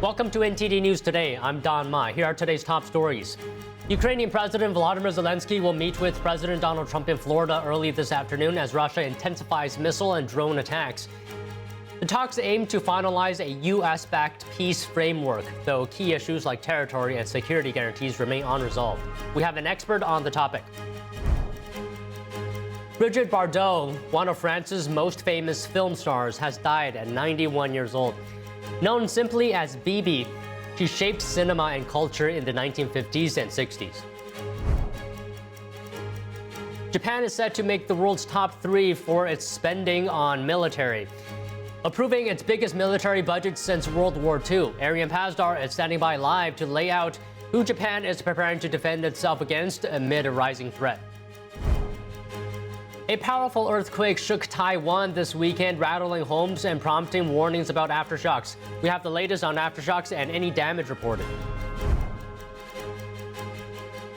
Welcome to NTD News Today. I'm Don Ma. Here are today's top stories. Ukrainian President Volodymyr Zelensky will meet with President Donald Trump in Florida early this afternoon as Russia intensifies missile and drone attacks. The talks aim to finalize a U.S.-backed peace framework, though key issues like territory and security guarantees remain unresolved. We have an expert on the topic. Brigitte Bardot, one of France's most famous film stars, has died at 91 years old. Known simply as Bibi, she shaped cinema and culture in the 1950s and 60s. Japan is set to make the world's top 3 for its spending on military, approving its biggest military budget since World War II. Arian Pazdar is standing by live to lay out who Japan is preparing to defend itself against amid a rising threat. A powerful earthquake shook Taiwan this weekend, rattling homes and prompting warnings about aftershocks. We have the latest on aftershocks and any damage reported.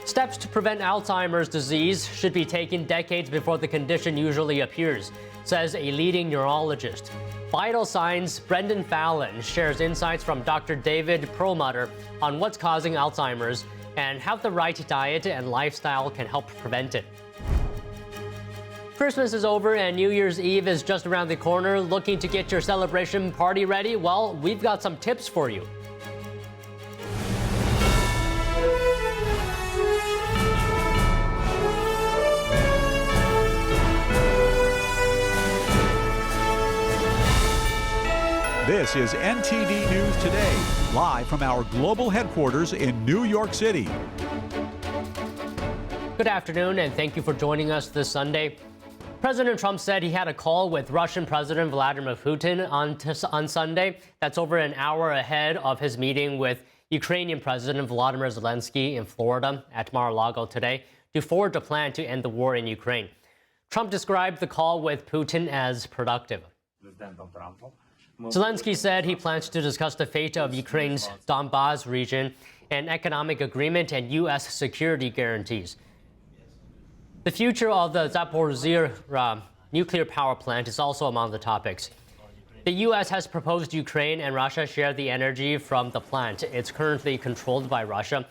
Steps to prevent Alzheimer's disease should be taken decades before the condition usually appears, says a leading neurologist. Vital Signs' Brendan Fallon shares insights from Dr. David Perlmutter on what's causing Alzheimer's and how the right diet and lifestyle can help prevent it. Christmas is over and New Year's Eve is just around the corner. Looking to get your celebration party ready? Well, we've got some tips for you. This is NTD News Today, live from our global headquarters in New York City. Good afternoon, and thank you for joining us this Sunday. President Trump said he had a call with Russian President Vladimir Putin on Sunday. That's over an hour ahead of his meeting with Ukrainian President Volodymyr Zelensky in Florida at Mar-a-Lago today to forge a plan to end the war in Ukraine. Trump described the call with Putin as productive. Zelensky said he plans to discuss the fate of Ukraine's Donbas region, an economic agreement, and U.S. security guarantees. The future of the Zaporizhzhia nuclear power plant is also among the topics. The U.S. has proposed Ukraine and Russia share the energy from the plant. It's currently controlled by Russia.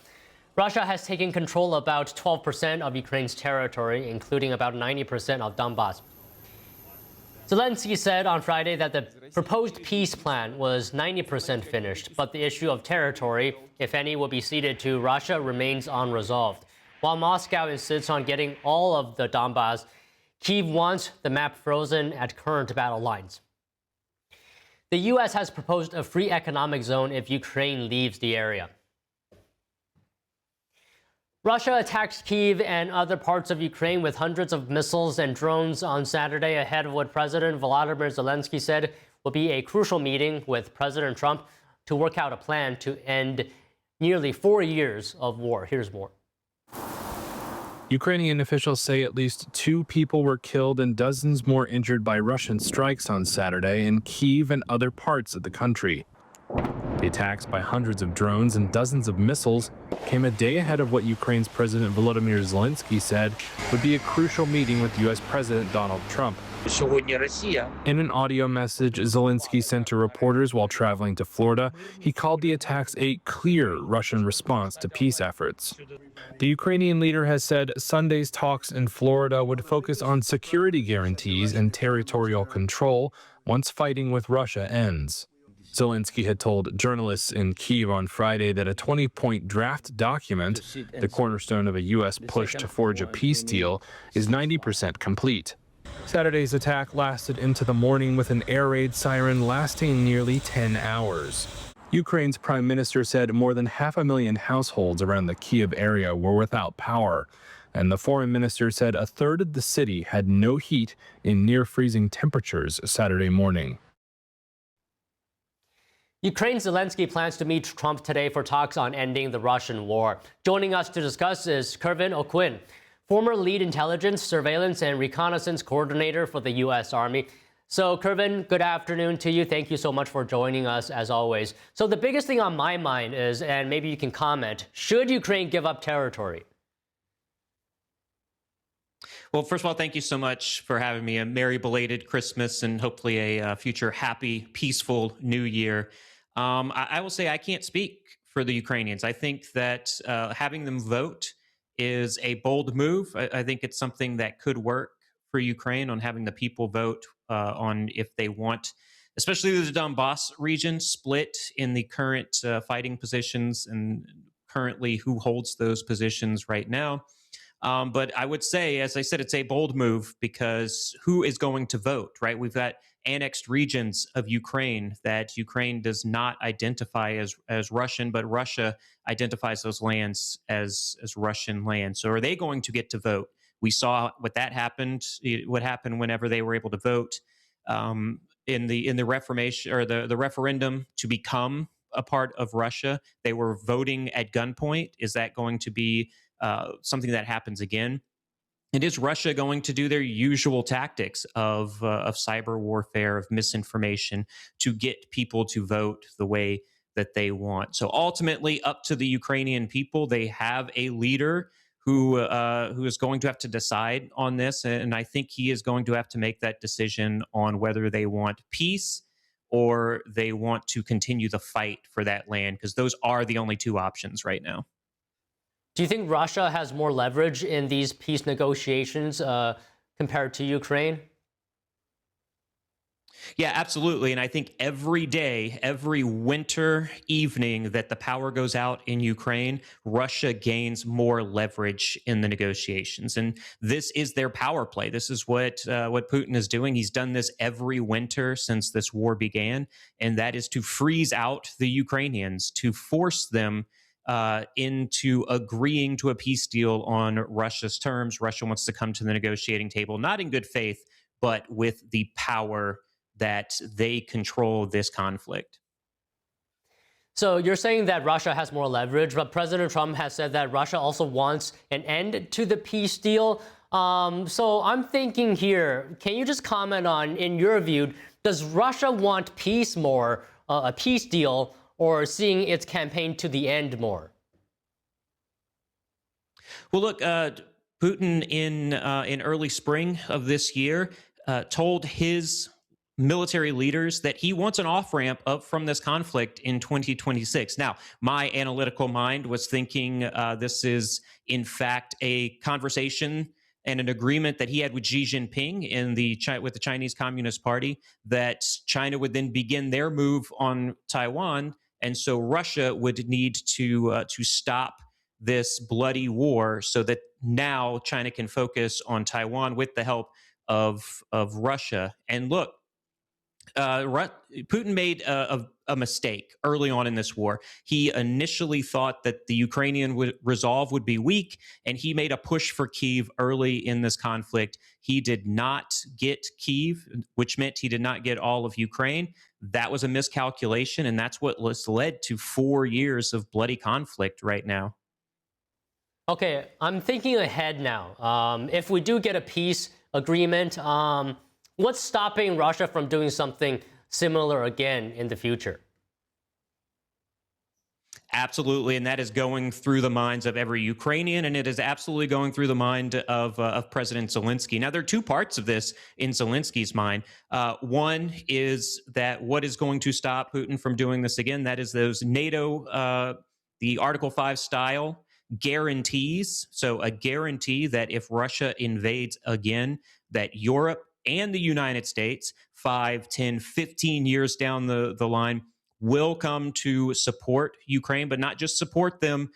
Russia has taken control of about 12% of Ukraine's territory, including about 90% of Donbas. Zelensky said on Friday that the proposed peace plan was 90% finished, but the issue of territory, if any, will be ceded to Russia remains unresolved. While Moscow insists on getting all of the Donbas, Kyiv wants the map frozen at current battle lines. The U.S. has proposed a free economic zone if Ukraine leaves the area. Russia attacked Kyiv and other parts of Ukraine with hundreds of missiles and drones on Saturday ahead of what President Volodymyr Zelensky said will be a crucial meeting with President Trump to work out a plan to end nearly 4 years of war. Here's more. Ukrainian officials say at least 2 people were killed and dozens more injured by Russian strikes on Saturday in Kyiv and other parts of the country. The attacks by hundreds of drones and dozens of missiles came a day ahead of what Ukraine's President Volodymyr Zelensky said would be a crucial meeting with U.S. President Donald Trump. In an audio message Zelensky sent to reporters while traveling to Florida, he called the attacks a clear Russian response to peace efforts. The Ukrainian leader has said Sunday's talks in Florida would focus on security guarantees and territorial control once fighting with Russia ends. Zelensky had told journalists in Kyiv on Friday that a 20-point draft document, the cornerstone of a U.S. push to forge a peace deal, is 90% complete. Saturday's attack lasted into the morning with an air raid siren lasting nearly 10 hours. Ukraine's prime minister said more than 500,000 households around the Kyiv area were without power, and the foreign minister said a third of the city had no heat in near-freezing temperatures Saturday morning. Ukraine's Zelensky plans to meet Trump today for talks on ending the Russian war. Joining us to discuss is Kervin O'Quinn, former lead intelligence, surveillance, and reconnaissance coordinator for the U.S. Army. So, Kervin, good afternoon to you. Thank you so much for joining us, as always. So the biggest thing on my mind is, and maybe you can comment, should Ukraine give up territory? Well, first of all, thank you so much for having me. A merry belated Christmas and hopefully a future happy, peaceful New Year. I will say I can't speak for the Ukrainians. I think that having them vote is a bold move. I think it's something that could work for Ukraine on having the people vote on if they want, especially the Donbass region, split in the current fighting positions and currently who holds those positions right now. But I would say, as I said, it's a bold move because who is going to vote, right? We've got annexed regions of Ukraine that Ukraine does not identify as Russian, but Russia identifies those lands as Russian land. So are they going to get to vote? We saw what happened whenever they were able to vote in the Reformation or the referendum to become a part of Russia. They were voting at gunpoint. Is that going to be something that happens again? And is Russia going to do their usual tactics of cyber warfare, of misinformation, to get people to vote the way that they want? So ultimately, up to the Ukrainian people. They have a leader who is going to have to decide on this, and I think he is going to have to make that decision on whether they want peace or they want to continue the fight for that land, because those are the only two options right now. Do you think Russia has more leverage in these peace negotiations compared to Ukraine? Yeah, absolutely. And I think every day, every winter evening that the power goes out in Ukraine, Russia gains more leverage in the negotiations. And this is their power play. This is what Putin is doing. He's done this every winter since this war began. And that is to freeze out the Ukrainians, to force them into agreeing to a peace deal on Russia's terms. Russia wants to come to the negotiating table, not in good faith, but with the power that they control this conflict. So you're saying that Russia has more leverage, but President Trump has said that Russia also wants an end to the peace deal. So I'm thinking here, can you just comment on, in your view, does Russia want peace more, a peace deal, or seeing its campaign to the end more? Well, look, Putin in early spring of this year told his military leaders that he wants an off-ramp up from this conflict in 2026. Now, my analytical mind was thinking this is, in fact, a conversation and an agreement that he had with Xi Jinping with the Chinese Communist Party, that China would then begin their move on Taiwan. And so Russia would need to stop this bloody war so that now China can focus on Taiwan with the help of Russia. And look, Putin made a mistake early on in this war. He initially thought that the Ukrainian resolve would be weak, and he made a push for Kyiv early in this conflict. He did not get Kyiv, which meant he did not get all of Ukraine. That was a miscalculation, and that's what led to 4 years of bloody conflict right now. Okay, I'm thinking ahead now. If we do get a peace agreement, what's stopping Russia from doing something similar again in the future? Absolutely, and that is going through the minds of every Ukrainian, and it is absolutely going through the mind of President Zelensky. Now, there are two parts of this in Zelensky's mind. One is that what is going to stop Putin from doing this again? That is those NATO, the Article 5 style guarantees. So a guarantee that if Russia invades again, that Europe and the United States, 5, 10, 15 years down the line, will come to support Ukraine, but not just support them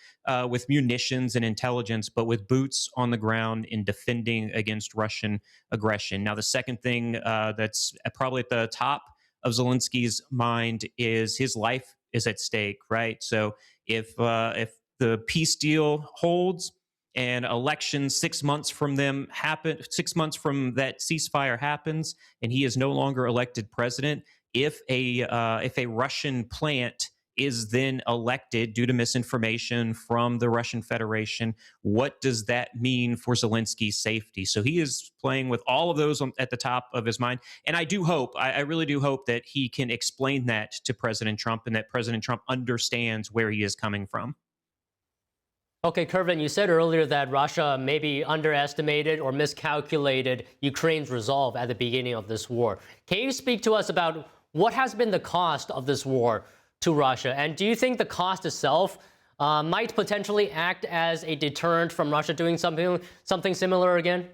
with munitions and intelligence, but with boots on the ground in defending against Russian aggression. Now, the second thing that's probably at the top of Zelensky's mind is his life is at stake, right? So if the peace deal holds and elections 6 months from them happen, 6 months from that ceasefire happens, and he is no longer elected president, if a Russian plant is then elected due to misinformation from the Russian Federation, what does that mean for Zelensky's safety? So he is playing with all of those at the top of his mind. And I do hope, I really do hope that he can explain that to President Trump and that President Trump understands where he is coming from. Okay, Kervin, you said earlier that Russia maybe underestimated or miscalculated Ukraine's resolve at the beginning of this war. Can you speak to us about what has been the cost of this war to Russia? And do you think the cost itself might potentially act as a deterrent from Russia doing something similar again?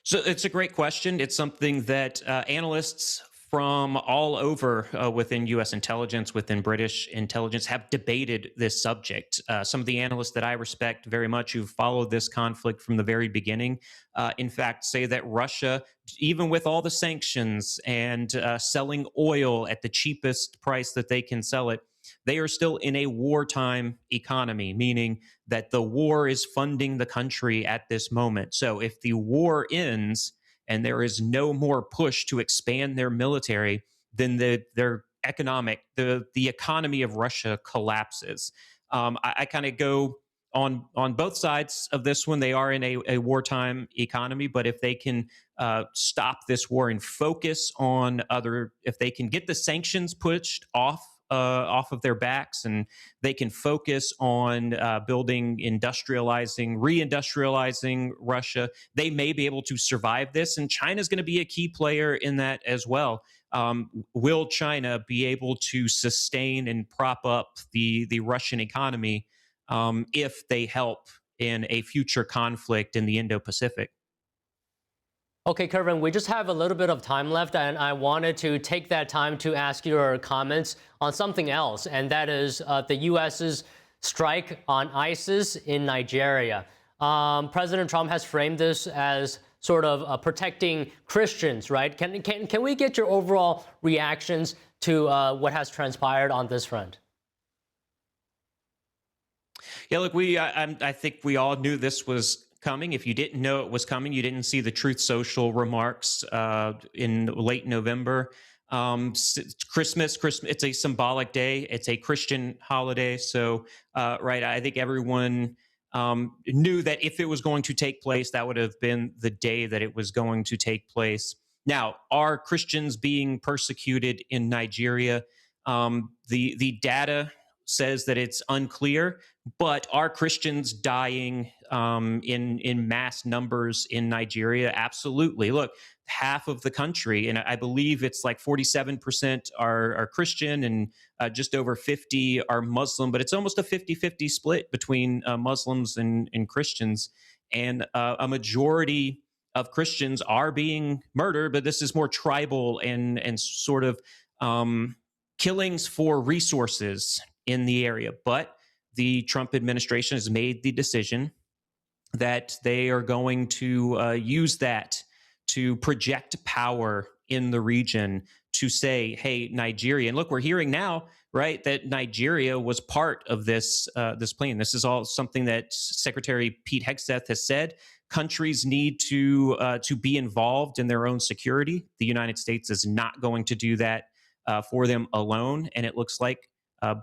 So it's a great question. It's something that analysts from all over within U.S. intelligence, within British intelligence, have debated this subject. Some of the analysts that I respect very much, who've followed this conflict from the very beginning, in fact, say that Russia, even with all the sanctions and selling oil at the cheapest price that they can sell it, they are still in a wartime economy, meaning that the war is funding the country at this moment. So if the war ends and there is no more push to expand their military, then the economy of Russia collapses. I kind of go on both sides of this one. They are in a wartime economy, but if they can stop this war and focus on if they can get the sanctions pushed off of their backs, and they can focus on reindustrializing Russia, they may be able to survive this. And China's going to be a key player in that as well. Will China be able to sustain and prop up the Russian economy if they help in a future conflict in the Indo-Pacific? Okay, Kervin, we just have a little bit of time left, and I wanted to take that time to ask your comments on something else, and that is the U.S.'s strike on ISIS in Nigeria. President Trump has framed this as sort of protecting Christians, right? Can we get your overall reactions to what has transpired on this front? Yeah, look, I think we all knew this was coming. If you didn't know it was coming, you didn't see the Truth Social remarks in late November. Christmas, it's a symbolic day. It's a Christian holiday. So, right, I think everyone knew that if it was going to take place, that would have been the day that it was going to take place. Now, are Christians being persecuted in Nigeria? The data says that it's unclear, but are Christians dying in mass numbers in Nigeria? Absolutely. Look, half of the country, and I believe it's like 47% are Christian and just over 50 are Muslim, but it's almost a 50-50 split between Muslims and Christians. And a majority of Christians are being murdered, but this is more tribal and sort of killings for resources in the area. But the Trump administration has made the decision that they are going to use that to project power in the region, to say, hey, Nigeria, and look, we're hearing now, right, that Nigeria was part of this plan. This is all something that Secretary Pete Hegseth has said. Countries need to be involved in their own security. The United States is not going to do that for them alone, and it looks like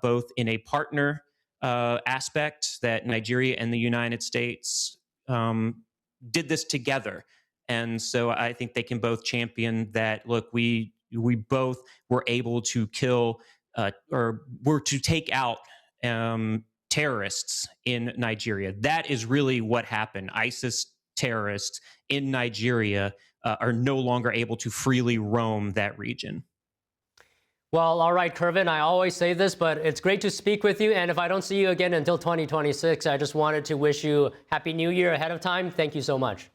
both in a partner aspect that Nigeria and the United States did this together. And so I think they can both champion that. Look, we both were able to kill or were to take out terrorists in Nigeria. That is really what happened. ISIS terrorists in Nigeria are no longer able to freely roam that region. Well, all right, Kervin, I always say this, but it's great to speak with you. And if I don't see you again until 2026, I just wanted to wish you Happy New Year ahead of time. Thank you so much.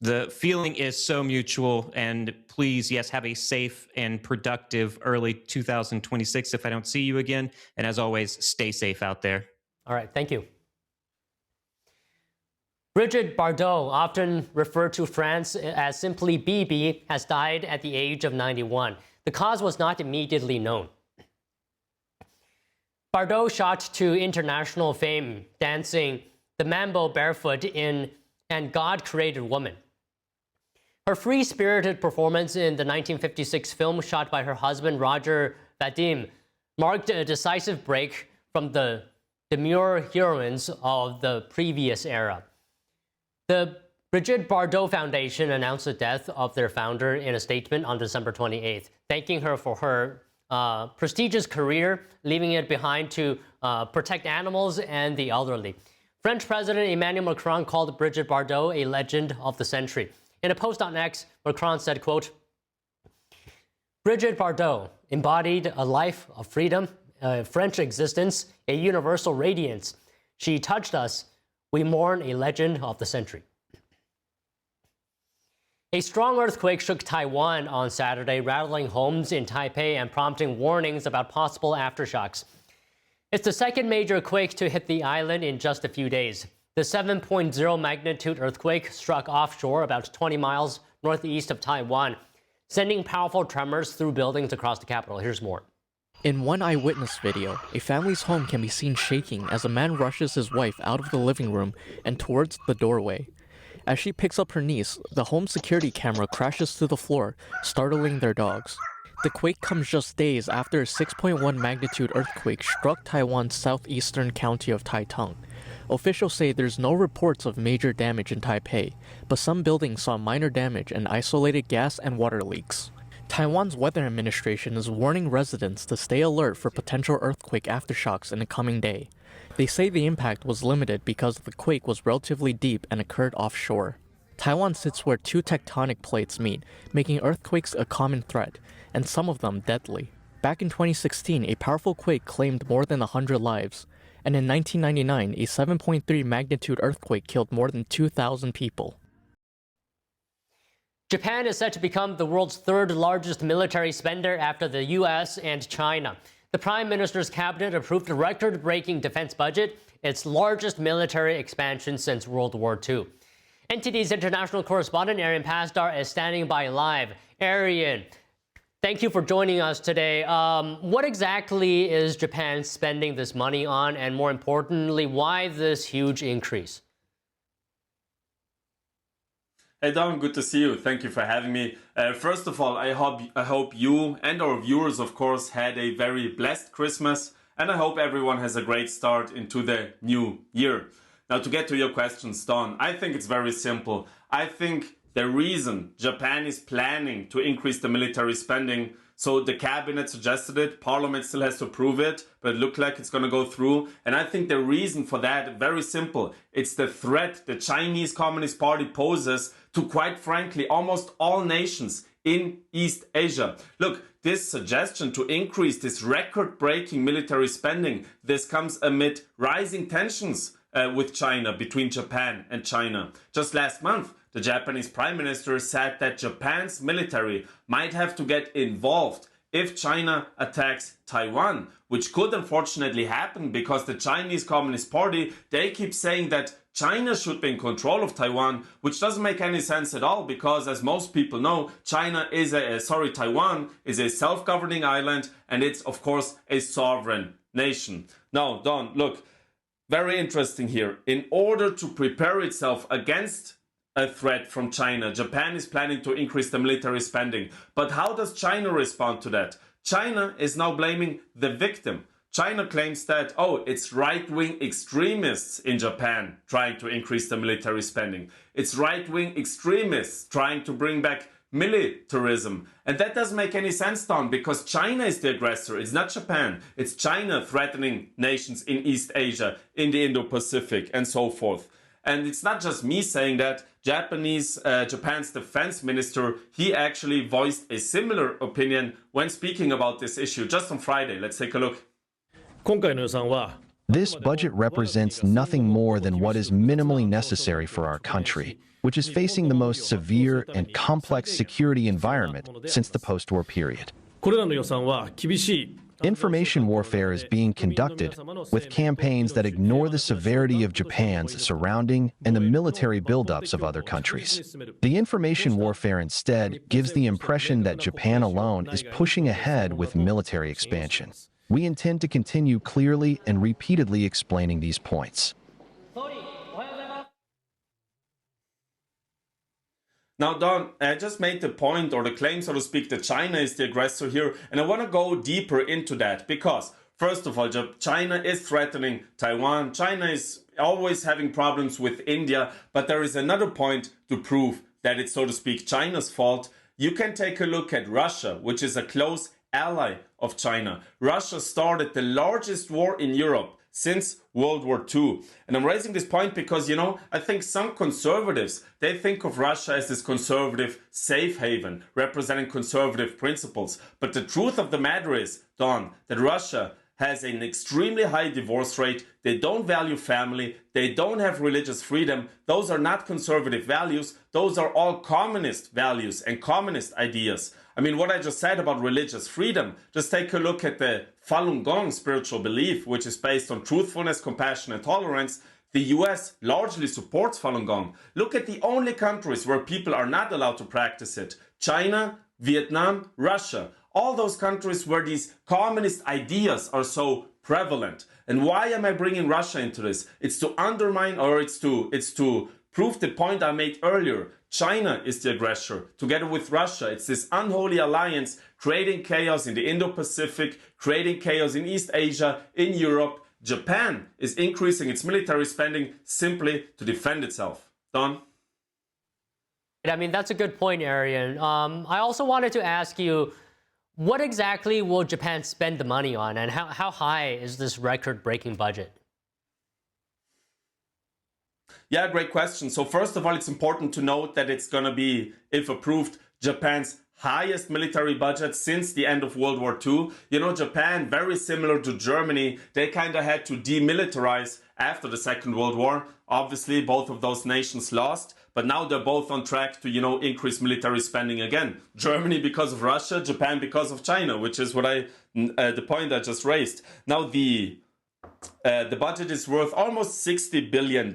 The feeling is so mutual, and please, yes, have a safe and productive early 2026 if I don't see you again. And as always, stay safe out there. All right, thank you. Brigitte Bardot, often referred to France as simply Bibi, has died at the age of 91. The cause was not immediately known. Bardot shot to international fame dancing the mambo barefoot in And God Created Woman. Her free-spirited performance in the 1956 film shot by her husband Roger Vadim marked a decisive break from the demure heroines of the previous era. The Brigitte Bardot Foundation announced the death of their founder in a statement on December 28th, thanking her for her prestigious career, leaving it behind to protect animals and the elderly. French President Emmanuel Macron called Brigitte Bardot a legend of the century. In a post on X, Macron said, quote, Brigitte Bardot embodied a life of freedom, a French existence, a universal radiance. She touched us. We mourn a legend of the century. A strong earthquake shook Taiwan on Saturday, rattling homes in Taipei and prompting warnings about possible aftershocks. It's the second major quake to hit the island in just a few days. The 7.0 magnitude earthquake struck offshore about 20 miles northeast of Taiwan, sending powerful tremors through buildings across the capital. Here's more. In one eyewitness video, a family's home can be seen shaking as a man rushes his wife out of the living room and towards the doorway. As she picks up her niece, the home security camera crashes to the floor, startling their dogs. The quake comes just days after a 6.1 magnitude earthquake struck Taiwan's southeastern county of Taitung. Officials say there's no reports of major damage in Taipei, but some buildings saw minor damage and isolated gas and water leaks. Taiwan's weather administration is warning residents to stay alert for potential earthquake aftershocks in the coming day. They say the impact was limited because the quake was relatively deep and occurred offshore. Taiwan sits where two tectonic plates meet, making earthquakes a common threat, and some of them deadly. Back in 2016, a powerful quake claimed more than 100 lives, and in 1999, a 7.3 magnitude earthquake killed more than 2,000 people. Japan is set to become the world's third largest military spender after the US and China. The Prime Minister's cabinet approved a record-breaking defense budget, its largest military expansion since World War II. NTD's international correspondent Arian Pasdar is standing by live. Arian, thank you for joining us today. What exactly is Japan spending this money on, and more importantly, why this huge increase? Hey Don, good to see you. Thank you for having me. First of all, I hope you and our viewers, of course, had a very blessed Christmas, and I hope everyone has a great start into the new year. Now, to get to your questions, Don, I think it's very simple. I think the reason Japan is planning to increase the military spending, so the cabinet suggested it, parliament still has to approve it, but it looks like it's going to go through. And I think the reason for that, very simple. It's the threat the Chinese Communist Party poses to, quite frankly, almost all nations in East Asia. Look, this suggestion to increase this record-breaking military spending, this comes amid rising tensions with China, between Japan and China. Just last month, the Japanese Prime Minister said that Japan's military might have to get involved if China attacks Taiwan, which could unfortunately happen because the Chinese Communist Party, they keep saying that China should be in control of Taiwan, which doesn't make any sense at all because, as most people know, Taiwan is a self-governing island, and it's, of course, a sovereign nation. Now, Don, look, very interesting here. In order to prepare itself against a threat from China, Japan is planning to increase the military spending. But how does China respond to that? China is now blaming the victim. China claims that, it's right-wing extremists in Japan trying to increase the military spending. It's right-wing extremists trying to bring back militarism. And that doesn't make any sense, Don, because China is the aggressor. It's not Japan. It's China threatening nations in East Asia, in the Indo-Pacific, and so forth. And it's not just me saying that. Japan's defense minister, he actually voiced a similar opinion when speaking about this issue just on Friday. Let's take a look. This budget represents nothing more than what is minimally necessary for our country, which is facing the most severe and complex security environment since the post-war period. Information warfare is being conducted with campaigns that ignore the severity of Japan's surrounding and the military buildups of other countries. The information warfare instead gives the impression that Japan alone is pushing ahead with military expansion. We intend to continue clearly and repeatedly explaining these points. Now, Don, I just made the point, or the claim, so to speak, that China is the aggressor here, and I want to go deeper into that because, first of all, China is threatening Taiwan. China is always having problems with India, but there is another point to prove that it's, so to speak, China's fault. You can take a look at Russia, which is a close ally of China. Russia started the largest war in Europe since World War II. And I'm raising this point because, you know, I think some conservatives, they think of Russia as this conservative safe haven, representing conservative principles. But the truth of the matter is, Don, that Russia has an extremely high divorce rate. They don't value family. They don't have religious freedom. Those are not conservative values. Those are all communist values and communist ideas. I mean, what I just said about religious freedom, just take a look at the Falun Gong spiritual belief, which is based on truthfulness, compassion, and tolerance. The US largely supports Falun Gong. Look at the only countries where people are not allowed to practice it. China, Vietnam, Russia. All those countries where these communist ideas are so prevalent. And why am I bringing Russia into this? It's to undermine, or it's to prove the point I made earlier. China is the aggressor. Together with Russia, it's this unholy alliance creating chaos in the Indo-Pacific, creating chaos in East Asia, in Europe. Japan is increasing its military spending simply to defend itself. Don? I mean, that's a good point, Arian. I also wanted to ask you, what exactly will Japan spend the money on, and how high is this record-breaking budget? Yeah, great question. So first of all, it's important to note that it's going to be, if approved, Japan's highest military budget since the end of World War II. You know, Japan, very similar to Germany, they kind of had to demilitarize after the Second World War. Obviously, both of those nations lost, but now they're both on track to, you know, increase military spending again. Germany because of Russia, Japan because of China, which is what the point I just raised. Now, the budget is worth almost $60 billion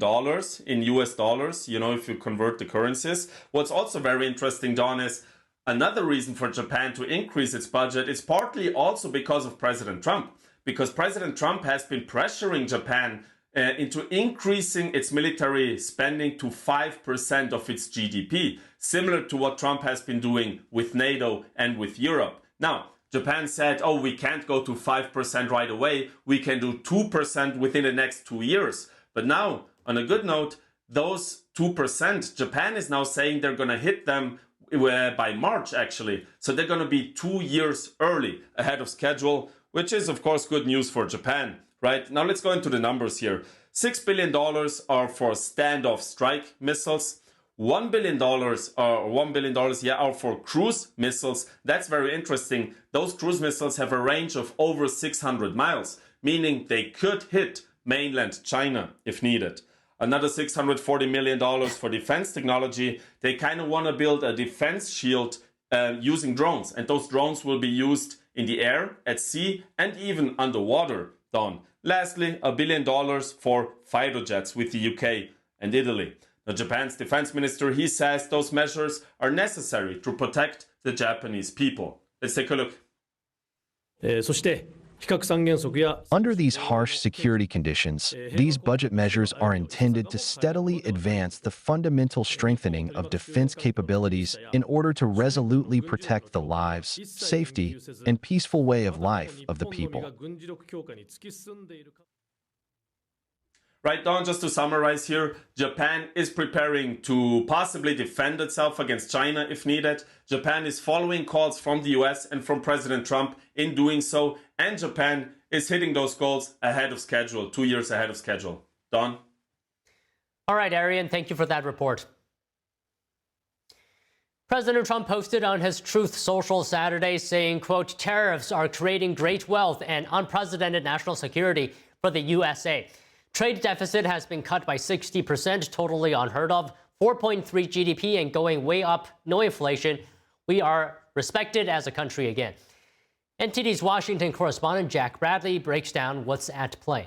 in US dollars, you know, if you convert the currencies. What's also very interesting, Don, is another reason for Japan to increase its budget is partly also because of President Trump. Because President Trump has been pressuring Japan into increasing its military spending to 5% of its GDP, similar to what Trump has been doing with NATO and with Europe. Now, Japan said, oh, we can't go to 5% right away. We can do 2% within the next 2 years. But now, on a good note, those 2%, Japan is now saying they're going to hit them by March, actually. So they're going to be 2 years early, ahead of schedule, which is, of course, good news for Japan. Right? Now let's go into the numbers here. $6 billion are for standoff strike missiles. $1 billion are for cruise missiles. That's very interesting. Those cruise missiles have a range of over 600 miles, meaning they could hit mainland China if needed. Another $640 million for defense technology. They kind of want to build a defense shield using drones. And those drones will be used in the air, at sea, and even underwater, Don. Lastly, $1 billion for fighter jets with the UK and Italy. Now, Japan's defense minister, he says those measures are necessary to protect the Japanese people. Let's take a look. Under these harsh security conditions, these budget measures are intended to steadily advance the fundamental strengthening of defense capabilities in order to resolutely protect the lives, safety, and peaceful way of life of the people. Right, Don, just to summarize here, Japan is preparing to possibly defend itself against China if needed. Japan is following calls from the US and from President Trump in doing so. And Japan is hitting those goals ahead of schedule, 2 years ahead of schedule. Don? All right, Arian, thank you for that report. President Trump posted on his Truth Social Saturday saying, quote, tariffs are creating great wealth and unprecedented national security for the USA. Trade deficit has been cut by 60%, totally unheard of. 4.3 GDP and going way up, no inflation. We are respected as a country again. NTD's Washington correspondent Jack Bradley breaks down what's at play.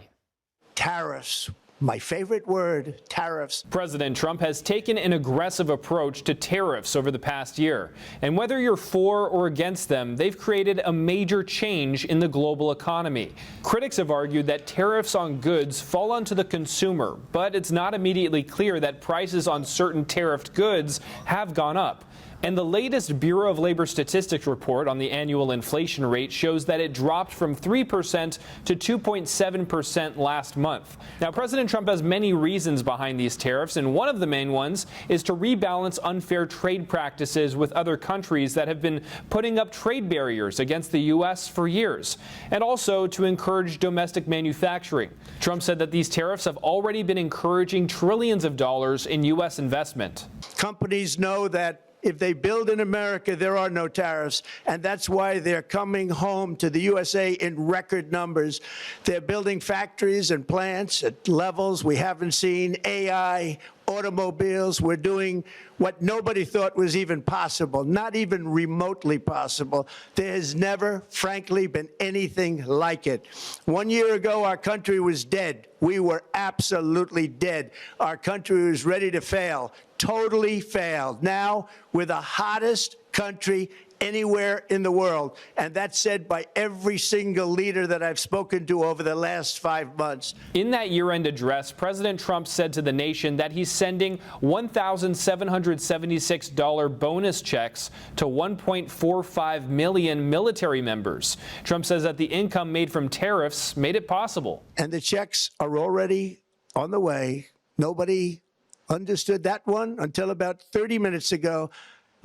Tariffs. My favorite word, tariffs. President Trump has taken an aggressive approach to tariffs over the past year. And whether you're for or against them, they've created a major change in the global economy. Critics have argued that tariffs on goods fall onto the consumer, but it's not immediately clear that prices on certain tariffed goods have gone up. And the latest Bureau of Labor Statistics report on the annual inflation rate shows that it dropped from 3% to 2.7% last month. Now, President Trump has many reasons behind these tariffs, and one of the main ones is to rebalance unfair trade practices with other countries that have been putting up trade barriers against the U.S. for years, and also to encourage domestic manufacturing. Trump said that these tariffs have already been encouraging trillions of dollars in U.S. investment. Companies know that if they build in America, there are no tariffs, and that's why they're coming home to the USA in record numbers. They're building factories and plants at levels we haven't seen, AI, automobiles. We're doing what nobody thought was even possible, not even remotely possible. There has never, frankly, been anything like it. 1 year ago, our country was dead. We were absolutely dead. Our country was ready to fail, totally failed. Now, we're the hottest country anywhere in the world, and that's said by every single leader that I've spoken to over the last 5 months. In that year-end address, President Trump said to the nation that he's sending $1,776 bonus checks to 1.45 million military members. Trump says that the income made from tariffs made it possible. And the checks are already on the way. Nobody understood that one until about 30 minutes ago.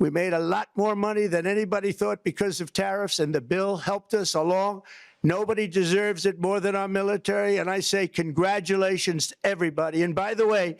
We made a lot more money than anybody thought because of tariffs, and the bill helped us along. Nobody deserves it more than our military, and I say congratulations to everybody. And by the way,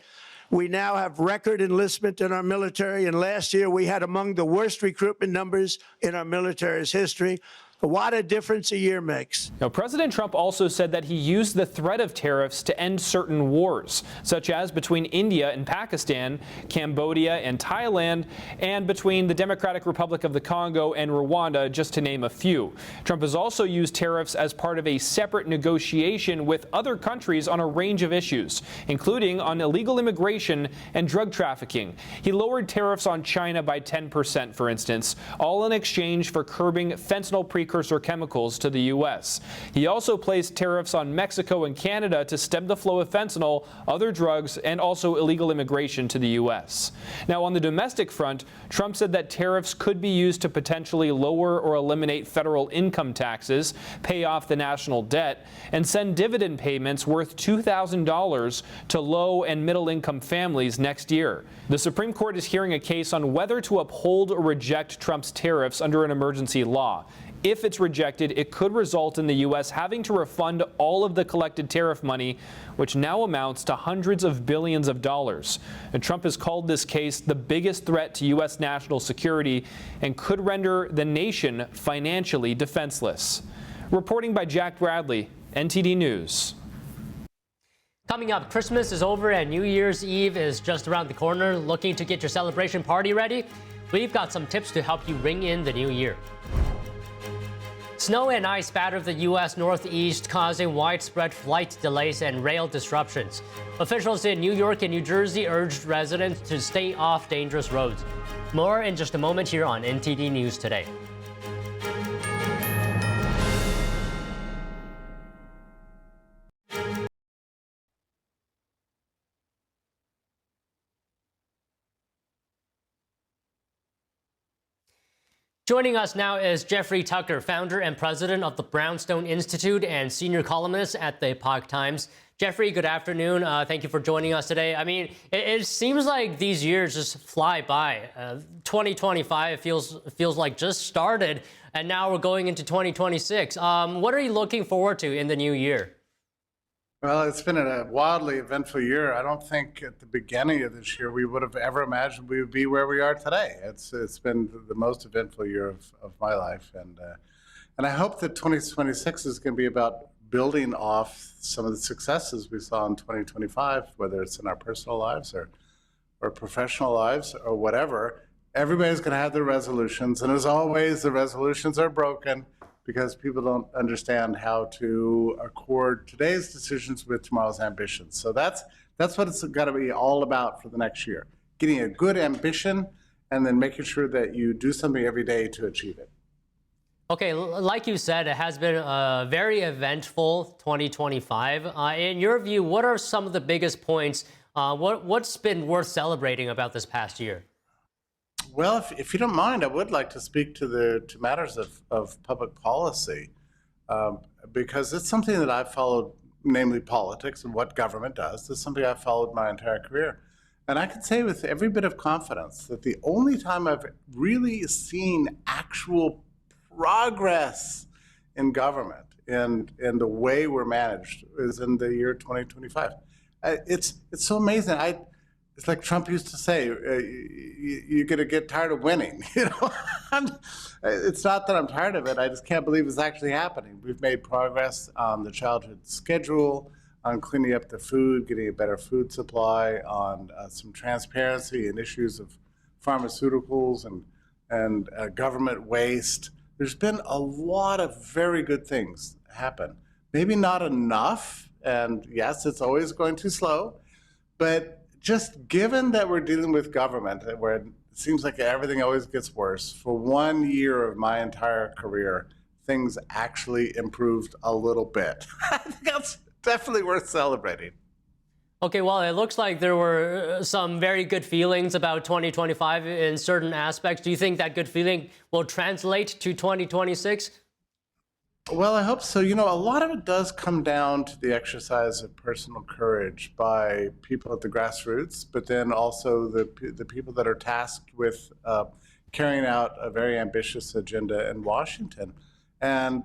we now have record enlistment in our military, and last year we had among the worst recruitment numbers in our military's history. What a difference a year makes. Now, President Trump also said that he used the threat of tariffs to end certain wars, such as between India and Pakistan, Cambodia and Thailand, and between the Democratic Republic of the Congo and Rwanda, just to name a few. Trump has also used tariffs as part of a separate negotiation with other countries on a range of issues, including on illegal immigration and drug trafficking. He lowered tariffs on China by 10%, for instance, all in exchange for curbing fentanyl precursor chemicals to the U.S. He also placed tariffs on Mexico and Canada to stem the flow of fentanyl, other drugs, and also illegal immigration to the U.S. Now, on the domestic front, Trump said that tariffs could be used to potentially lower or eliminate federal income taxes, pay off the national debt, and send dividend payments worth $2,000 to low and middle-income families next year. The Supreme Court is hearing a case on whether to uphold or reject Trump's tariffs under an emergency law. If it's rejected, it could result in the U.S. having to refund all of the collected tariff money, which now amounts to hundreds of billions of dollars. And Trump has called this case the biggest threat to U.S. national security and could render the nation financially defenseless. Reporting by Jack Bradley, NTD News. Coming up, Christmas is over and New Year's Eve is just around the corner. Looking to get your celebration party ready? We've got some tips to help you ring in the new year. Snow and ice battered the U.S. Northeast, causing widespread flight delays and rail disruptions. Officials in New York and New Jersey urged residents to stay off dangerous roads. More in just a moment here on NTD News Today. Joining us now is Jeffrey Tucker, founder and president of the Brownstone Institute and senior columnist at the Epoch Times. Jeffrey, good afternoon. Thank you for joining us today. I mean, it seems like these years just fly by. 2025 feels like just started, and now we're going into 2026. What are you looking forward to in the new year? Well, it's been a wildly eventful year. I don't think at the beginning of this year we would have ever imagined we would be where we are today. It's been the most eventful year of my life, and I hope that 2026 is going to be about building off some of the successes we saw in 2025, whether it's in our personal lives or professional lives or whatever. Everybody's going to have their resolutions, and as always, the resolutions are broken because people don't understand how to accord today's decisions with tomorrow's ambitions. So that's what it's got to be all about for the next year. Getting a good ambition and then making sure that you do something every day to achieve it. Okay, like you said, it has been a very eventful 2025. In your view, what are some of the biggest points? What's been worth celebrating about this past year? Well, if you don't mind, I would like to speak to matters of public policy, because it's something that I've followed, namely politics and what government does. It's something I've followed my entire career. And I can say with every bit of confidence that the only time I've really seen actual progress in government and the way we're managed is in the year 2025. It's so amazing. It's like Trump used to say, you're going to get tired of winning. It's not that I'm tired of it. I just can't believe it's actually happening. We've made progress on the childhood schedule, on cleaning up the food, getting a better food supply, on some transparency in issues of pharmaceuticals and government waste. There's been a lot of very good things happen. Maybe not enough, and yes, it's always going too slow, but just given that we're dealing with government, where it seems like everything always gets worse, for 1 year of my entire career, things actually improved a little bit. I think that's definitely worth celebrating. Okay, well, it looks like there were some very good feelings about 2025 in certain aspects. Do you think that good feeling will translate to 2026? Well, I hope so. A lot of it does come down to the exercise of personal courage by people at the grassroots, but then also the people that are tasked with carrying out a very ambitious agenda in Washington. And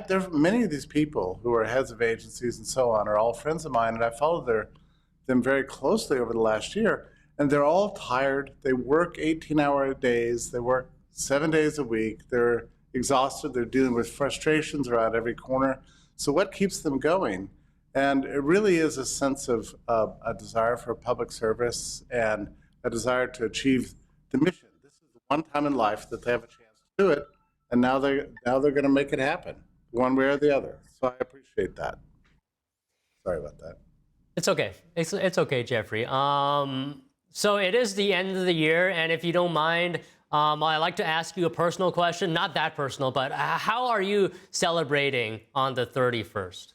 there's many of these people who are heads of agencies and so on are all friends of mine, and I followed them very closely over the last year. And they're all tired. They work 18-hour days. They work 7 days a week. They're exhausted. They're dealing with frustrations around every corner. So what keeps them going? And it really is a sense of a desire for public service and a desire to achieve the mission. This is the one time in life that they have a chance to do it. And now they're going to make it happen, one way or the other. So I appreciate that. Sorry about that. It's okay. It's okay, Jeffrey. So it is the end of the year, and if you don't mind, I'd like to ask you a personal question. Not that personal, but how are you celebrating on the 31st?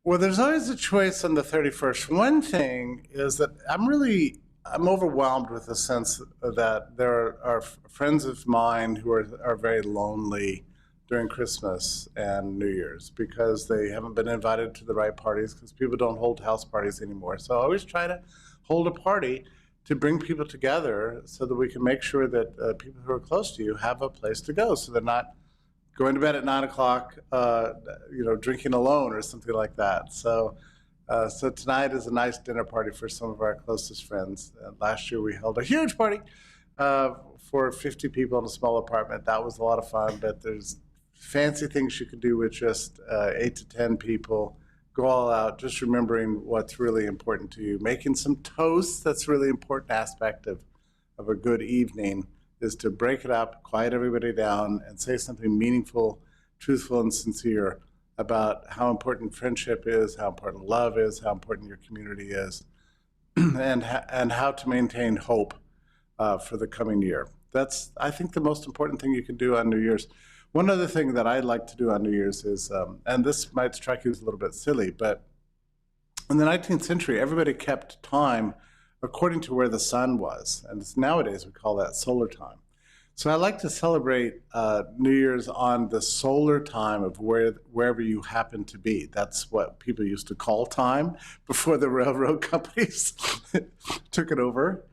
Well, there's always a choice on the 31st. One thing is that I'm overwhelmed with the sense that there are friends of mine who are very lonely during Christmas and New Year's because they haven't been invited to the right parties, because people don't hold house parties anymore. So I always try to hold a party to bring people together so that we can make sure that people who are close to you have a place to go, so they're not going to bed at 9 o'clock, drinking alone or something like that. So tonight is a nice dinner party for some of our closest friends. Last year we held a huge party for 50 people in a small apartment. That was a lot of fun, but there's fancy things you can do with just 8 to 10 people. Go all out, just remembering what's really important to you. Making some toast, that's a really important aspect of a good evening, is to break it up, quiet everybody down, and say something meaningful, truthful, and sincere about how important friendship is, how important love is, how important your community is, and how to maintain hope for the coming year. That's, I think, the most important thing you can do on New Year's. One other thing that I like to do on New Year's is, and this might strike you as a little bit silly, but in the 19th century, everybody kept time according to where the sun was. And nowadays we call that solar time. So I like to celebrate New Year's on the solar time of wherever you happen to be. That's what people used to call time before the railroad companies took it over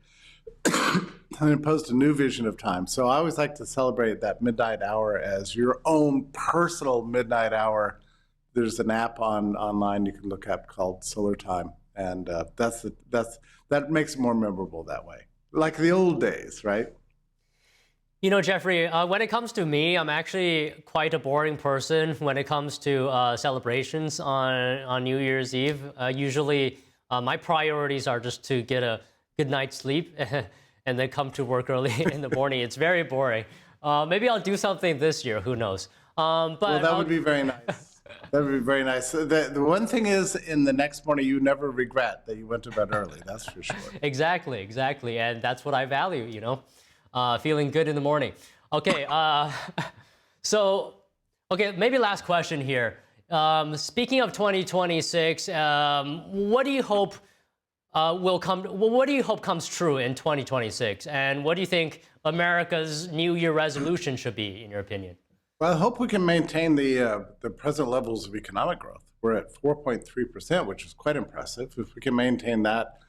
and imposed a new vision of time. So I always like to celebrate that midnight hour as your own personal midnight hour. There's an app online you can look up called Solar Time, and that makes it more memorable that way, like the old days, right? You know, Jeffrey, when it comes to me, I'm actually quite a boring person when it comes to celebrations on New Year's Eve. Usually, my priorities are just to get a good night's sleep and then come to work early in the morning. It's very boring. Maybe I'll do something this year. Who knows? Well, that would be very nice. That would be very nice. The one thing is, in the next morning, you never regret that you went to bed early. That's for sure. Exactly. And that's what I value, you know, feeling good in the morning. Okay, maybe last question here. Speaking of 2026, what do you hope will come? Well, what do you hope comes true in 2026? And what do you think America's New Year resolution should be, in your opinion? Well, I hope we can maintain the present levels of economic growth. We're at 4.3%, which is quite impressive. If we can maintain that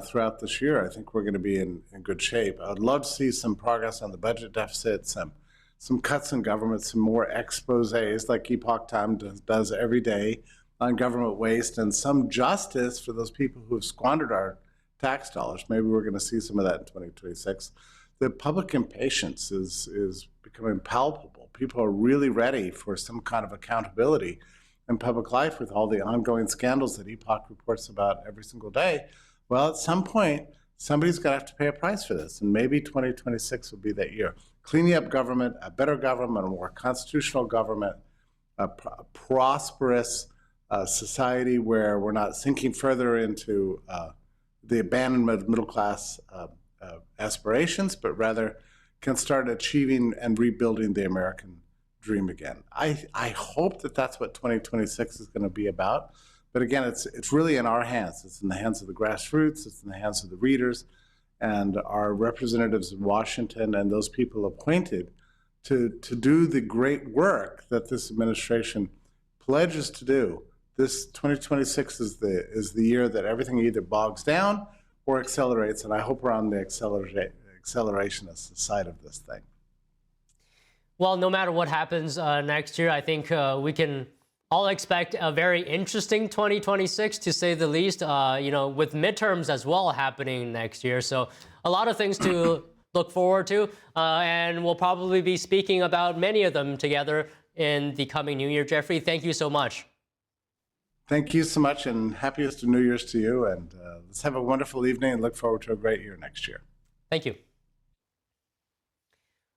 throughout this year, I think we're going to be in good shape. I'd love to see some progress on the budget deficit, some cuts in government, some more exposés like Epoch Time does every day on government waste, and some justice for those people who have squandered our tax dollars. Maybe we're going to see some of that in 2026. The public impatience is becoming palpable. People are really ready for some kind of accountability in public life with all the ongoing scandals that Epoch reports about every single day. Well, at some point, somebody's going to have to pay a price for this, and maybe 2026 will be that year. Cleaning up government, a better government, a more constitutional government, a prosperous society where we're not sinking further into the abandonment of middle-class aspirations, but rather can start achieving and rebuilding the American dream again. I hope that that's what 2026 is going to be about. But again, it's really in our hands. It's in the hands of the grassroots. It's in the hands of the readers and our representatives in Washington and those people appointed to do the great work that this administration pledges to do. This 2026 is the year that everything either bogs down or accelerates, and I hope we're on the accelerationist side of this thing. Well, no matter what happens next year, I think we can all expect a very interesting 2026, to say the least, with midterms as well happening next year. So a lot of things to look forward to, and we'll probably be speaking about many of them together in the coming New Year. Jeffrey, thank you so much. Thank you so much, and happiest of New Year's to you. And let's have a wonderful evening and look forward to a great year next year. Thank you.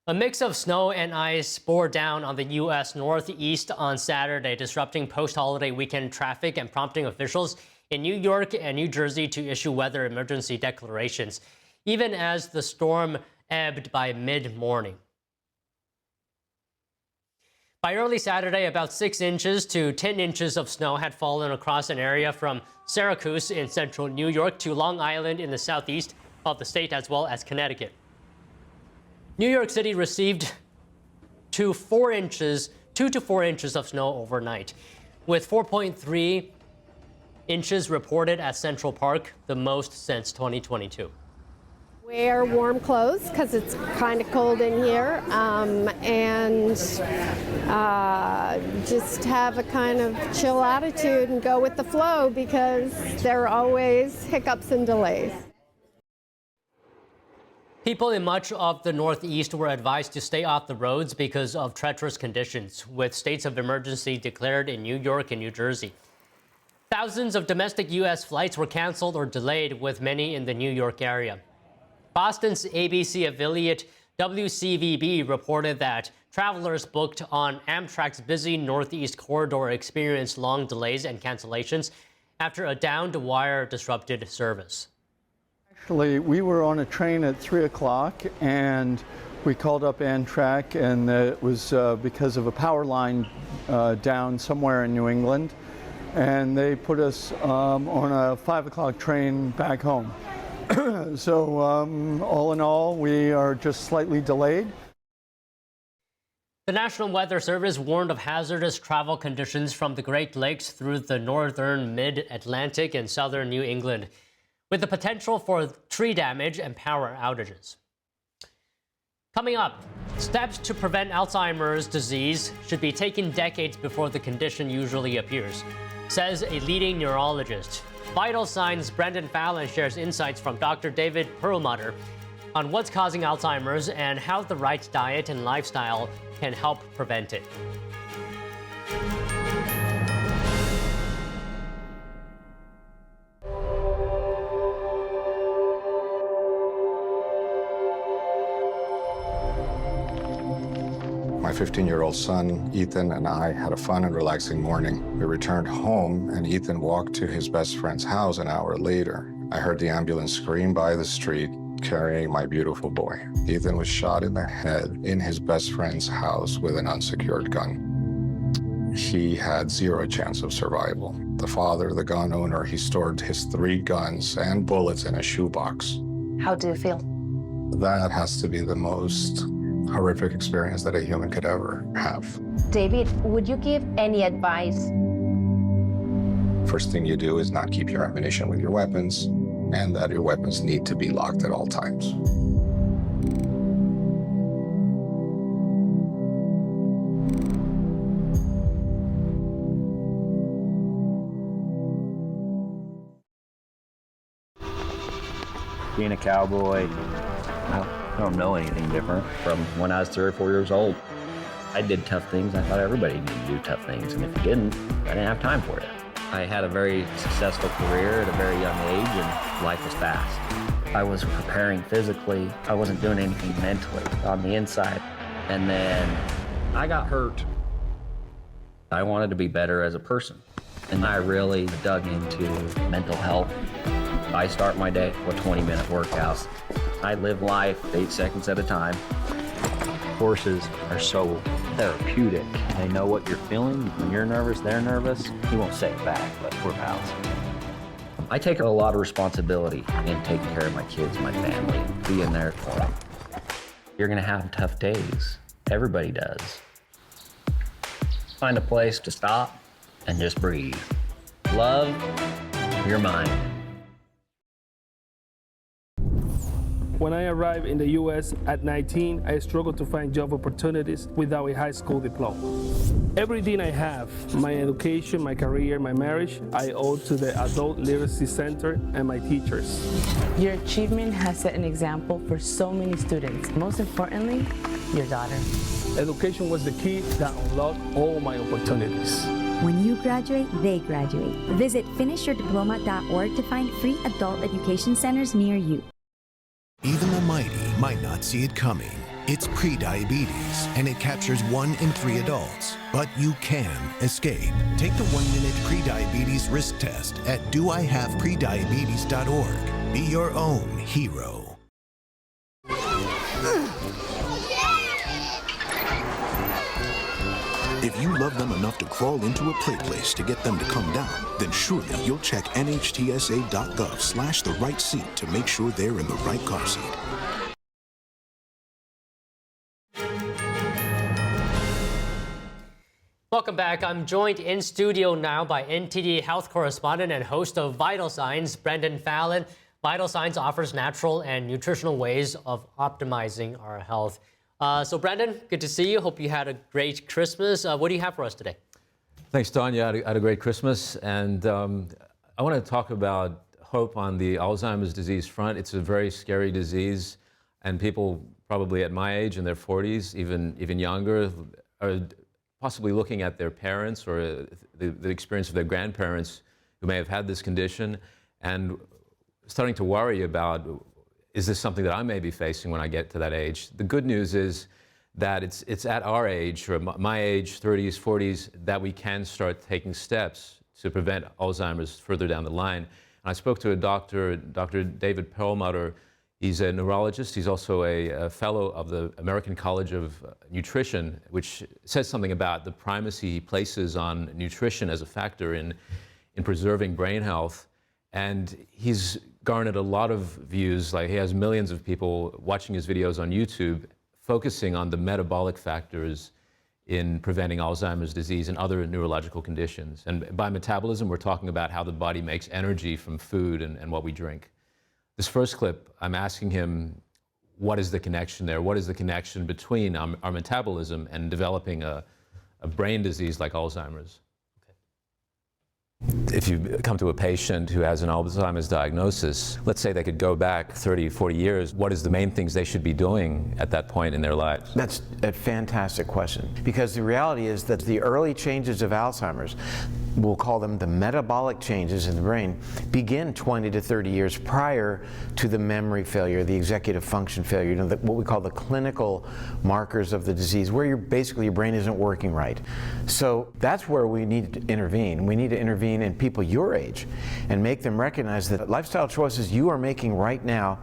A mix of snow and ice bore down on the U.S. Northeast on Saturday, disrupting post-holiday weekend traffic and prompting officials in New York and New Jersey to issue weather emergency declarations, even as the storm ebbed by mid-morning. By early Saturday, about 6 inches to 10 inches of snow had fallen across an area from Syracuse in central New York to Long Island in the southeast of the state, as well as Connecticut. New York City received 2 to 4 inches of snow overnight, with 4.3 inches reported at Central Park, the most since 2022. Wear warm clothes because it's kind of cold in here, and just have a kind of chill attitude and go with the flow, because there are always hiccups and delays. People in much of the Northeast were advised to stay off the roads because of treacherous conditions, with states of emergency declared in New York and New Jersey. Thousands of domestic U.S. flights were canceled or delayed, with many in the New York area. Boston's ABC affiliate WCVB reported that travelers booked on Amtrak's busy Northeast corridor experienced long delays and cancellations after a downed-wire disrupted service. Actually, we were on a train at 3 o'clock, and we called up Amtrak, and it was because of a power line down somewhere in New England, and they put us on a 5 o'clock train back home. So all in all, we are just slightly delayed. The National Weather Service warned of hazardous travel conditions from the Great Lakes through the northern mid-Atlantic and southern New England, with the potential for tree damage and power outages. Coming up, steps to prevent Alzheimer's disease should be taken decades before the condition usually appears, says a leading neurologist. Vital Signs' Brendan Fallon shares insights from Dr. David Perlmutter on what's causing Alzheimer's and how the right diet and lifestyle can help prevent it. My 15-year-old son, Ethan, and I had a fun and relaxing morning. We returned home, and Ethan walked to his best friend's house an hour later. I heard the ambulance scream by the street, carrying my beautiful boy. Ethan was shot in the head in his best friend's house with an unsecured gun. He had 0 chance of survival. The father, the gun owner, he stored his 3 guns and bullets in a shoebox. How do you feel? That has to be the most horrific experience that a human could ever have. David, would you give any advice? First thing you do is not keep your ammunition with your weapons, and that your weapons need to be locked at all times. Being a cowboy, I don't know anything different from when I was 3 or 4 years old. I did tough things. I thought everybody needed to do tough things, and if you didn't, I didn't have time for it. I had a very successful career at a very young age, and life was fast. I was preparing physically. I wasn't doing anything mentally on the inside. And then I got hurt. I wanted to be better as a person, and I really dug into mental health. I start my day with 20-minute workouts. I live life 8 seconds at a time. Horses are so therapeutic. They know what you're feeling. When you're nervous, they're nervous. You won't say it back, but we're pals. I take a lot of responsibility in taking care of my kids, my family, being there for them. You're gonna have tough days. Everybody does. Find a place to stop and just breathe. Love your mind. When I arrived in the U.S. at 19, I struggled to find job opportunities without a high school diploma. Everything I have, my education, my career, my marriage, I owe to the Adult Literacy Center and my teachers. Your achievement has set an example for so many students. Most importantly, your daughter. Education was the key that unlocked all my opportunities. When you graduate, they graduate. Visit finishyourdiploma.org to find free adult education centers near you. Even the mighty might not see it coming. It's prediabetes, and it captures 1 in 3 adults. But you can escape. Take the 1-minute prediabetes risk test at doihaveprediabetes.org. Be your own hero. If you love them enough to crawl into a play place to get them to come down, then surely you'll check nhtsa.gov/the right seat to make sure they're in the right car seat. Welcome back. I'm joined in studio now by NTD health correspondent and host of Vital Signs, Brendan Fallon. Vital Signs offers natural and nutritional ways of optimizing our health. So Brendan, good to see you. Hope you had a great Christmas. What do you have for us today? Thanks, Don. Yeah, I had a great Christmas. And I want to talk about hope on the Alzheimer's disease front. It's a very scary disease. And people probably at my age, in their 40s, even younger, are possibly looking at their parents or the experience of their grandparents who may have had this condition and starting to worry about, is this something that I may be facing when I get to that age? The good news is that it's at our age, or my age, 30s, 40s, that we can start taking steps to prevent Alzheimer's further down the line. And I spoke to a doctor, Dr. David Perlmutter. He's a neurologist. He's also a fellow of the American College of Nutrition, which says something about the primacy he places on nutrition as a factor in preserving brain health. And he's garnered a lot of views. Like, he has millions of people watching his videos on YouTube, focusing on the metabolic factors in preventing Alzheimer's disease and other neurological conditions. And by metabolism, we're talking about how the body makes energy from food and what we drink. This first clip, I'm asking him, what is the connection there? What is the connection between our metabolism and developing a brain disease like Alzheimer's? If you come to a patient who has an Alzheimer's diagnosis, let's say they could go back 30, 40 years, what is the main things they should be doing at that point in their lives? That's a fantastic question, because the reality is that the early changes of Alzheimer's, we'll call them the metabolic changes in the brain, begin 20 to 30 years prior to the memory failure, the executive function failure, what we call the clinical markers of the disease, where basically your brain isn't working right. So that's where we need to intervene. We need to intervene in people your age and make them recognize that lifestyle choices you are making right now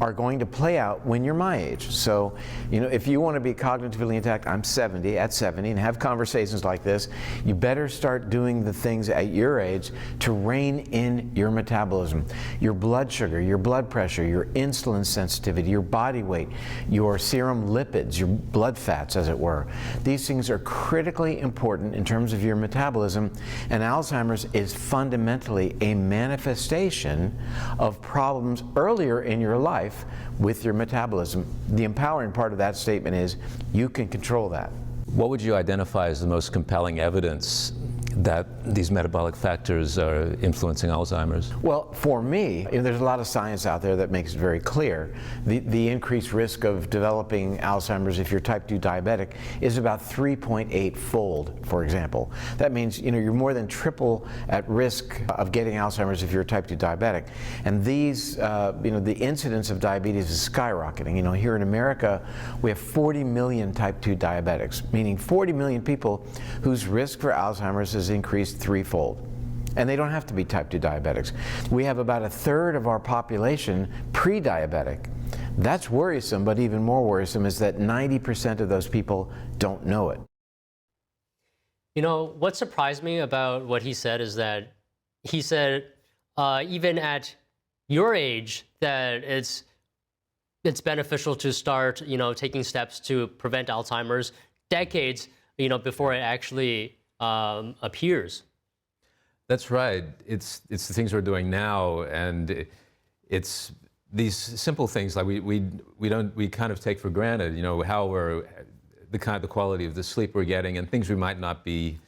are going to play out when you're my age. So, if you want to be cognitively intact, I'm 70, and have conversations like this, you better start doing the things at your age to rein in your metabolism, your blood sugar, your blood pressure, your insulin sensitivity, your body weight, your serum lipids, your blood fats, as it were. These things are critically important in terms of your metabolism, and Alzheimer's is fundamentally a manifestation of problems earlier in your life with your metabolism. The empowering part of that statement is you can control that. What would you identify as the most compelling evidence that these metabolic factors are influencing Alzheimer's? Well, for me, there's a lot of science out there that makes it very clear. The increased risk of developing Alzheimer's if you're type 2 diabetic is about 3.8-fold, for example. That means you're more than triple at risk of getting Alzheimer's if you're type 2 diabetic. And these, the incidence of diabetes is skyrocketing. Here in America, we have 40 million type 2 diabetics, meaning 40 million people whose risk for Alzheimer's is increased threefold. And they don't have to be type 2 diabetics. We have about a third of our population pre-diabetic. That's worrisome, but even more worrisome is that 90% of those people don't know it. What surprised me about what he said is that he said even at your age that it's beneficial to start, taking steps to prevent Alzheimer's decades, before it actually appears. That's right. It's the things we're doing now, and it's these simple things like we kind of take for granted. How we're the quality of the sleep we're getting, and things we might not be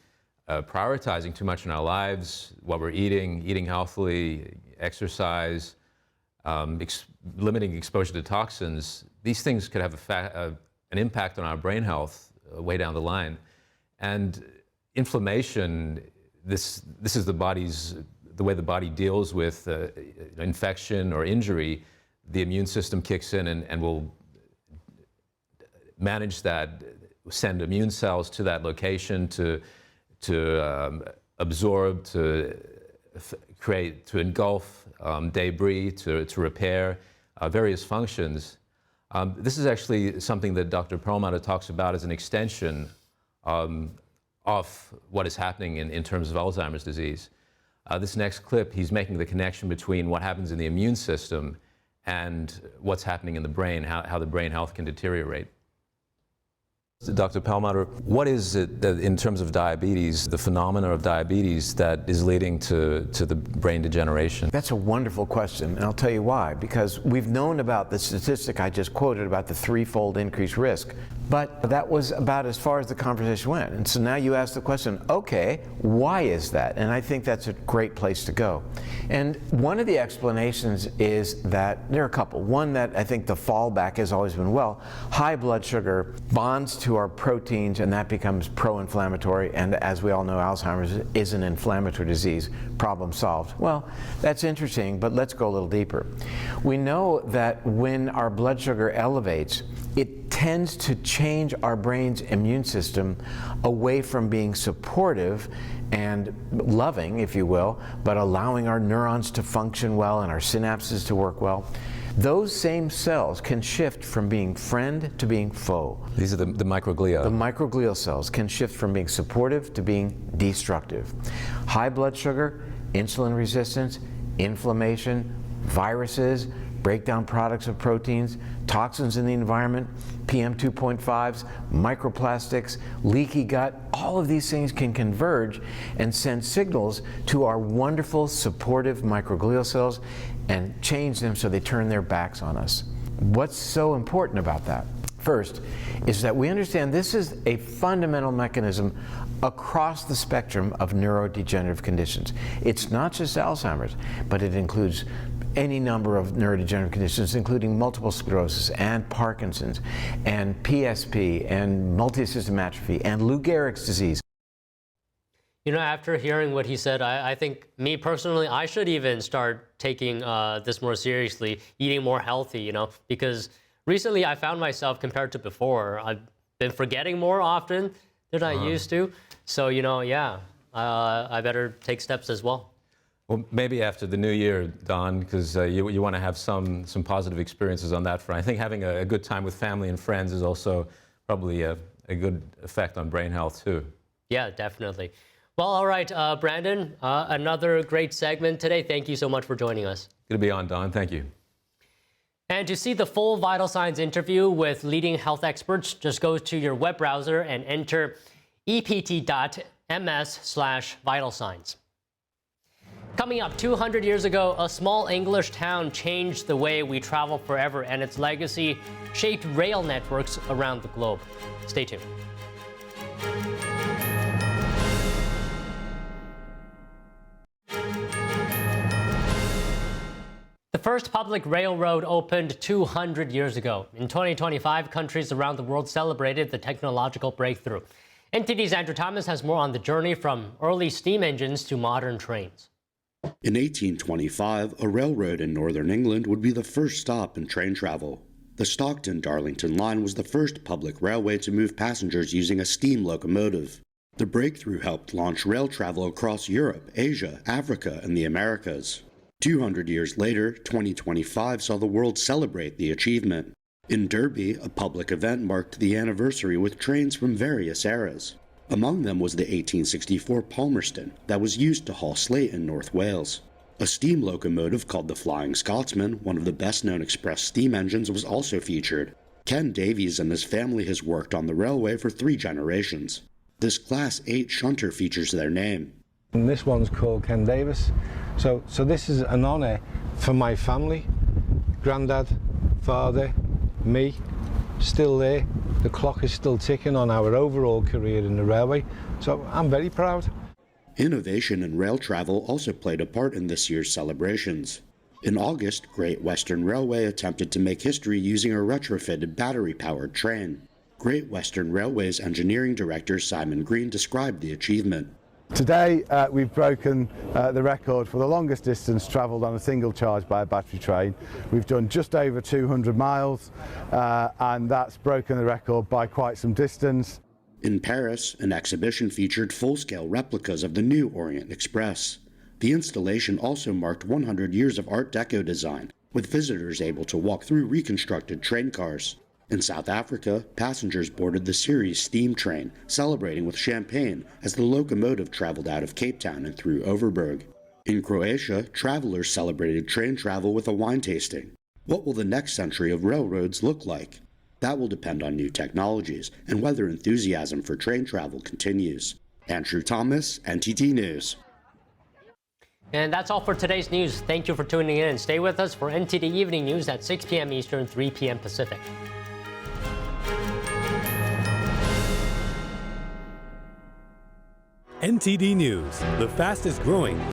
prioritizing too much in our lives. What we're eating healthily, exercise, limiting exposure to toxins. These things could have an impact on our brain health way down the line, and inflammation, this is the way the body deals with infection or injury. The immune system kicks in and will manage that, send immune cells to that location to absorb, to engulf debris, to repair various functions. This is actually something that Dr. Perlmutter talks about as an extension of what is happening in terms of Alzheimer's disease. This next clip, he's making the connection between what happens in the immune system and what's happening in the brain, how the brain health can deteriorate. Dr. Perlmutter, what is it that, in terms of diabetes, the phenomena of diabetes that is leading to the brain degeneration? That's a wonderful question, and I'll tell you why. Because we've known about the statistic I just quoted about the threefold increased risk, but that was about as far as the conversation went. And so now you ask the question, okay, why is that? And I think that's a great place to go. And one of the explanations is that there are a couple. One that I think the fallback has always been, well, high blood sugar bonds to our proteins, and that becomes pro-inflammatory, and as we all know, Alzheimer's is an inflammatory disease. Problem solved. Well, that's interesting, but let's go a little deeper. We know that when our blood sugar elevates, it tends to change our brain's immune system away from being supportive and loving, if you will, but allowing our neurons to function well and our synapses to work well. Those same cells can shift from being friend to being foe. These are the microglia. The microglial cells can shift from being supportive to being destructive. High blood sugar, insulin resistance, inflammation, viruses, breakdown products of proteins, toxins in the environment, PM2.5s, microplastics, leaky gut, all of these things can converge and send signals to our wonderful supportive microglial cells and change them so they turn their backs on us. What's so important about that? First, is that we understand this is a fundamental mechanism across the spectrum of neurodegenerative conditions. It's not just Alzheimer's, but it includes any number of neurodegenerative conditions, including multiple sclerosis and Parkinson's and PSP and multisystem atrophy and Lou Gehrig's disease. After hearing what he said, I think, me personally, I should even start taking this more seriously, eating more healthy, because recently I found myself, compared to before, I've been forgetting more often than I used to. So, I better take steps as well. Well, maybe after the new year, Don, because you want to have some positive experiences on that front. I think having a good time with family and friends is also probably a good effect on brain health, too. Yeah, definitely. Well, all right, Brandon, another great segment today. Thank you so much for joining us. Good to be on, Don. Thank you. And to see the full Vital Signs interview with leading health experts, just go to your web browser and enter ept.ms/vitalsigns. Coming up, 200 years ago, a small English town changed the way we travel forever, and its legacy shaped rail networks around the globe. Stay tuned. The first public railroad opened 200 years ago. In 2025, countries around the world celebrated the technological breakthrough. NTD's Andrew Thomas has more on the journey from early steam engines to modern trains. In 1825, a railroad in northern England would be the first stop in train travel. The Stockton-Darlington line was the first public railway to move passengers using a steam locomotive. The breakthrough helped launch rail travel across Europe, Asia, Africa, and the Americas. 200 years later, 2025 saw the world celebrate the achievement. In Derby, a public event marked the anniversary with trains from various eras. Among them was the 1864 Palmerston that was used to haul slate in North Wales. A steam locomotive called the Flying Scotsman, one of the best-known express steam engines, was also featured. Ken Davies and his family has worked on the railway for 3 generations. This Class 8 shunter features their name. And this one's called Ken Davis. So this is an honour for my family, granddad, father, me, still there. The clock is still ticking on our overall career in the railway, so I'm very proud. Innovation in rail travel also played a part in this year's celebrations. In August, Great Western Railway attempted to make history using a retrofitted battery-powered train. Great Western Railway's engineering director Simon Green described the achievement. Today we've broken the record for the longest distance travelled on a single charge by a battery train. We've done just over 200 miles and that's broken the record by quite some distance. In Paris, an exhibition featured full-scale replicas of the new Orient Express. The installation also marked 100 years of Art Deco design, with visitors able to walk through reconstructed train cars. In South Africa, passengers boarded the series steam train, celebrating with champagne as the locomotive traveled out of Cape Town and through Overberg. In Croatia, travelers celebrated train travel with a wine tasting. What will the next century of railroads look like? That will depend on new technologies and whether enthusiasm for train travel continues. Andrew Thomas, NTD News. And that's all for today's news. Thank you for tuning in and stay with us for NTD Evening News at 6 p.m. Eastern, 3 p.m. Pacific. NTD News, the fastest growing